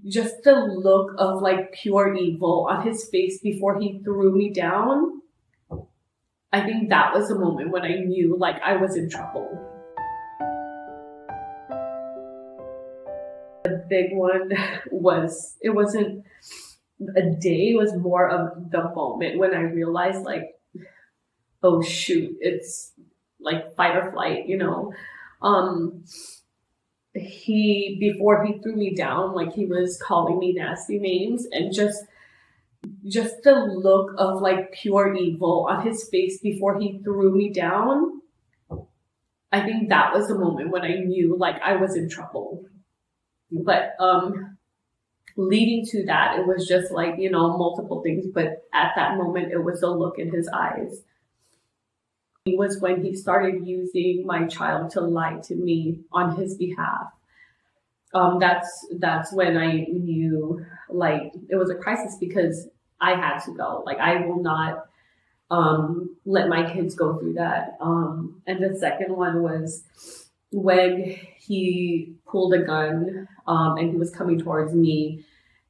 just the look of like pure evil on his face before he threw me down, I think that was the moment when I knew like I was in trouble. The big one was, it wasn't a day, it was more of the moment when I realized like, oh shoot, it's like fight or flight, you know. Before he threw me down, like he was calling me nasty names, and just the look of like pure evil on his face before he threw me down, I think that was the moment when I knew like I was in trouble. But leading to that, it was just like, you know, multiple things, but at that moment it was the look in his eyes. It was when he started using my child to lie to me on his behalf. That's when I knew like it was a crisis, because I had to go. Like I will not let my kids go through that. And the second one was when he pulled a gun and he was coming towards me,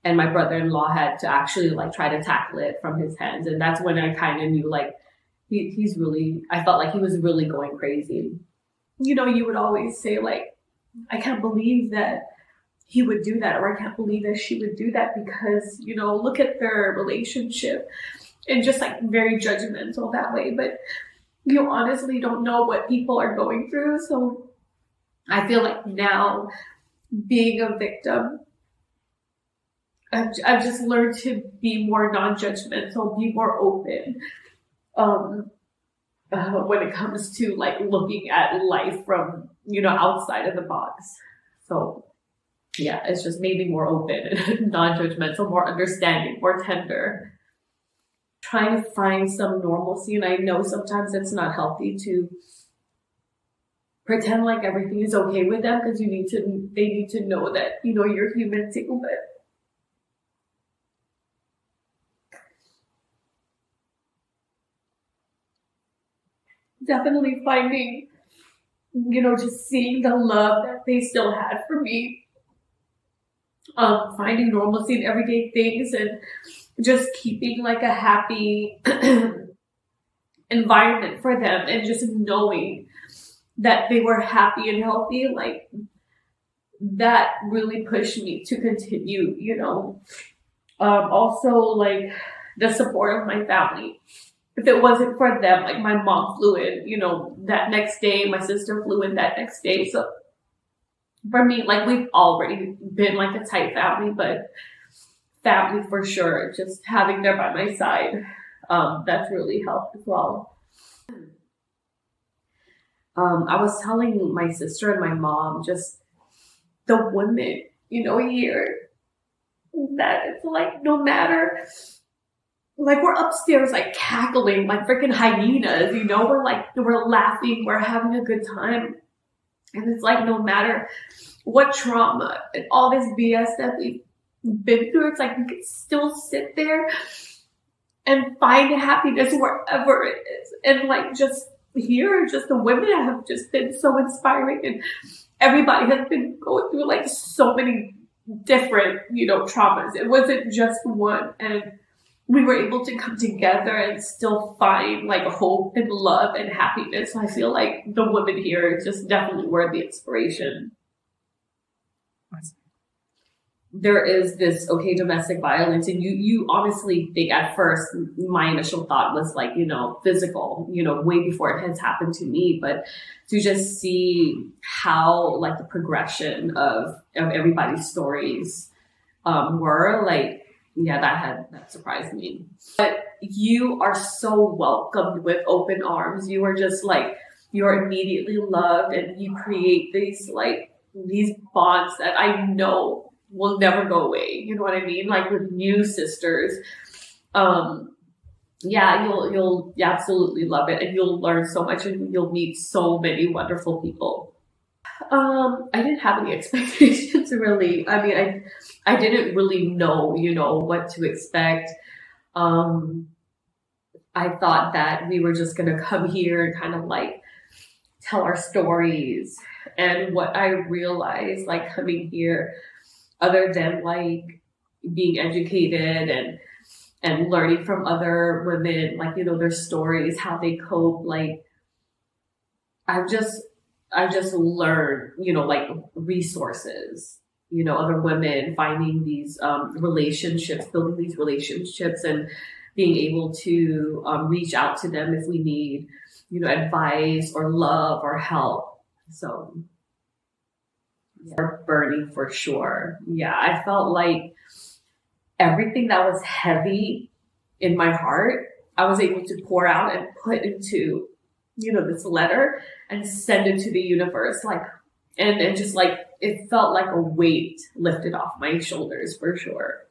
and my brother-in-law had to actually like try to tackle it from his hands. And that's when I kind of knew like he's really, I felt like he was really going crazy. You know, you would always say like, I can't believe that he would do that, or I can't believe that she would do that, because, you know, look at their relationship, and just like very judgmental that way. But you honestly don't know what people are going through. So I feel like now, being a victim, I've just learned to be more non-judgmental, be more open when it comes to like looking at life from, you know, outside of the box. So yeah, it's just made me more open and non-judgmental, more understanding, more tender. Trying to find some normalcy, and I know sometimes it's not healthy to pretend like everything is okay with them, because they need to know that, you know, you're human too. But definitely finding, you know, just seeing the love that they still had for me. Finding normalcy in everyday things, and just keeping like a happy environment for them, and just knowing that they were happy and healthy, like that really pushed me to continue, you know. Also like the support of my family. If it wasn't for them, like my mom flew in, you know, that next day, my sister flew in that next day. So for me, like we've already been like a tight family, but family for sure, just having them by my side, that's really helped as well. I was telling my sister and my mom, just the women, you know, here, that it's like no matter, like we're upstairs like cackling like freaking hyenas, you know, we're laughing, we're having a good time. And it's like no matter what trauma and all this BS that we've been through, it's like we can still sit there and find happiness wherever it is. And like just here, just the women have just been so inspiring, and everybody has been going through like so many different, you know, traumas. It wasn't just one, and we were able to come together and still find like hope and love and happiness. I feel like the women here just definitely were the inspiration. There is this, okay, domestic violence, and you honestly think at first, my initial thought was like, you know, physical, you know, way before it has happened to me. But to just see how like the progression of everybody's stories were like, yeah, that surprised me. But you are so welcomed with open arms. You are just like, you're immediately loved, and you create these bonds that I know will never go away. You know what I mean? Like with new sisters. Yeah, you'll absolutely love it, and you'll learn so much, and you'll meet so many wonderful people. I didn't have any expectations really. I mean, I didn't really know, you know, what to expect. I thought that we were just gonna come here and kind of like tell our stories. And what I realized like coming here, other than like being educated and learning from other women, like, you know, their stories, how they cope. Like, I've just, I just learned, you know, like resources, you know, other women finding these relationships, building these relationships, and being able to reach out to them if we need, you know, advice or love or help. So, or burning for sure. Yeah, I felt like everything that was heavy in my heart, I was able to pour out and put into, you know, this letter and send it to the universe. Like, and just like, it felt like a weight lifted off my shoulders for sure.